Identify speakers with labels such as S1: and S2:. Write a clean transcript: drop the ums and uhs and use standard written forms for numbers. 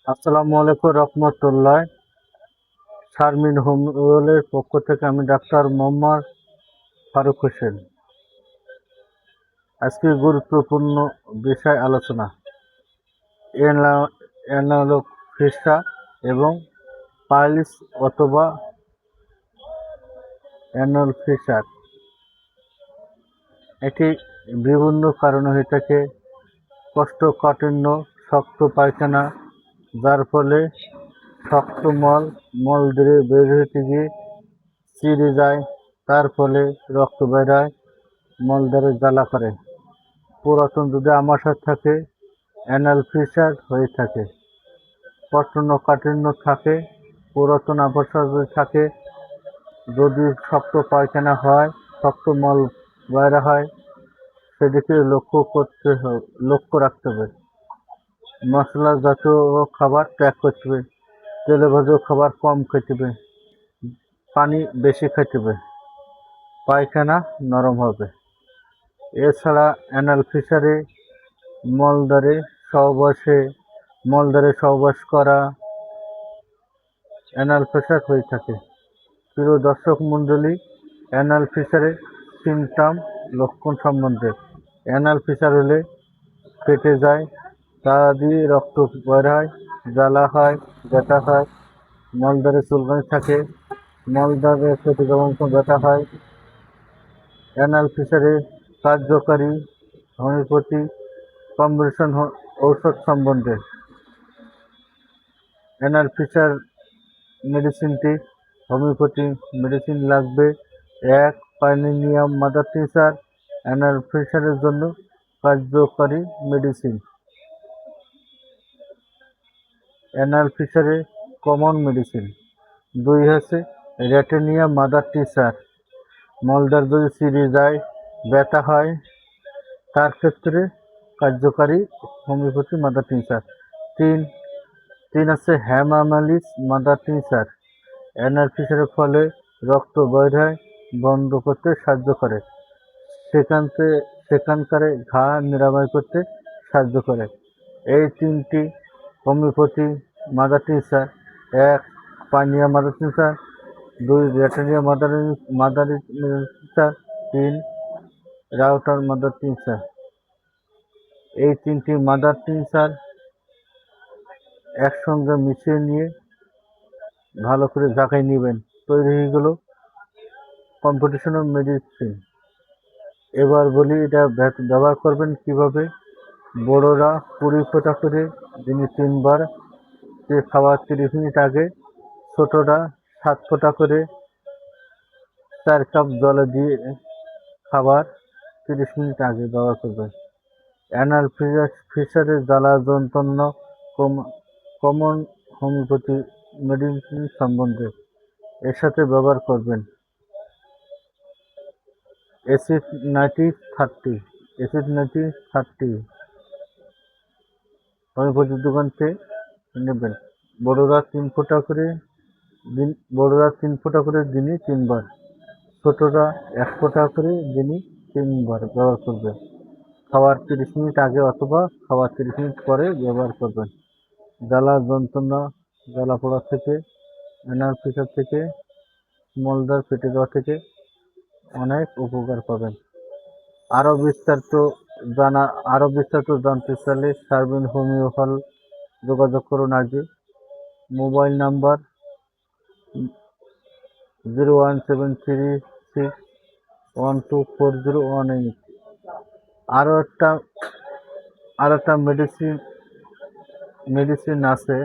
S1: আসসালামু আলাইকুম রহমতুল্লাহ। শারমিন হোমিওলের পক্ষ থেকে আমি ডাক্তার মোহাম্মদ ফারুক হোসেন। আজকে গুরুত্বপূর্ণ বিষয় আলোচনা অ্যানালগ ফিস্টা এবং পাইলস অথবা অ্যানাল ফিসার। এটি বিভিন্ন কারণে হয়ে থাকে। কোষ্ঠকাঠিন্য, শক্ত পায়খানা, যার ফলে শক্ত মল দিয়ে বের হতে গিয়ে চিরে যায়, তার ফলে রক্ত বের হয়, মলদ্বারে জ্বালা করে। পুরাতন যদি আমাশয় থাকে অ্যানাল ফিসার হয়ে থাকে। কোষ্ঠকাঠিন্য থাকে, পুরাতন আমাশয় যদি থাকে, যদি শক্ত পায়খানা হয়, শক্ত মল বাইরে হয়, সেদিকে লক্ষ্য রাখতে হবে। মশলা জাতীয় খাবার ত্যাগ করতে হবে, তেলে ভাজা খাবার কম খেতে হবে, পানি বেশি খেতে হবে, পায়খানা নরম হবে। এছাড়া অ্যানাল ফিসারে মলদ্বারে সহবাস করা অ্যানাল ফিসার হয়ে থাকে। প্রিয় দর্শক মণ্ডলী, অ্যানাল ফিসারের সিমটম লক্ষণ সম্বন্ধে। অ্যানাল ফিসার হলে ফেটে যায়, তা দিয়ে রক্ত বের হয়, জ্বালা হয়, ব্যথা হয়, মলদ্বারে চুলকানি থাকে, মলদ্বারে ব্যথা হয়। অ্যানাল ফিসারে কার্যকারী হোমিওপ্যাথি কম্বিনেশন ঔষধ সম্বন্ধে। অ্যানাল ফিসার মেডিসিনটি হোমিওপ্যাথি মেডিসিন লাগবে। 1. পাইনিনিয়াম মাদার টিনচার, অ্যানাল ফিসারের জন্য কার্যকারী মেডিসিন। অ্যানাল ফিসারে কমন মেডিসিন। 2 হচ্ছে র্যাটেনিয়া মাদার টিনচার, মলদ্বার যদি চিরে যায়, ব্যথা হয়, তার ক্ষেত্রে কার্যকারী হোমিওপ্যাথি মাদার টিনচার। 3 হচ্ছে হ্যামামালিস মাদার টিনচার, অ্যানাল ফিসারের ফলে রক্ত বের হয় বন্ধ করতে সাহায্য করে, সেখানকার ঘা নিরাময় করতে সাহায্য করে। এই 3টি homeopathy mother tincture: 1. Paeonia mother tincture, 2. Ratanhia mother tincture, 3. রাউটার মাদার টিনচার। এই 3টি মাদার টিনচার একসঙ্গে মিশিয়ে নিয়ে ভালো করে জাগায় নেবেন। তৈরি হয়ে গেল কম্পিটিশনাল মেডিসিন। এবার বলি এটা ব্যবহার করবেন কিভাবে। বড়রা 20 ফোঁটা করে দিনে 3 বার খাওয়ার 30 মিনিট আগে, ছোটরা 7 ফোঁটা করে 4 কাপ জলে দিয়ে খাবার 30 মিনিট আগে ব্যবহার করবেন। অ্যানাল ফিসারের জ্বালা যন্ত্রণা কমন হোমিওপ্যাথি মেডিসিন সম্বন্ধে। এর সাথে ব্যবহার করবেন অ্যাসিড 90-30 হোমিওপ্যাথির দোকান থেকে নেবেন। বড়রা 3 ফোঁটা করে দিনে 3 বার, ছোটরা 1 ফোঁটা করে দিনে 3 বার ব্যবহার করবেন। খাওয়ার 30 মিনিট আগে অথবা খাওয়ার 30 মিনিট পরে ব্যবহার করবেন। জ্বালা যন্ত্রণা, জ্বালা পোড়া থেকে, অ্যানাল ফিসার থেকে, মলদ্বার ফেটে যাওয়া থেকে অনেক উপকার পাবেন। আরও বিস্তারিত জানতে চাইলে শারমিন হোমিও হল যোগাযোগ করুন আগে। Mobile number 01736124018। আরও একটা মেডিসিন আছে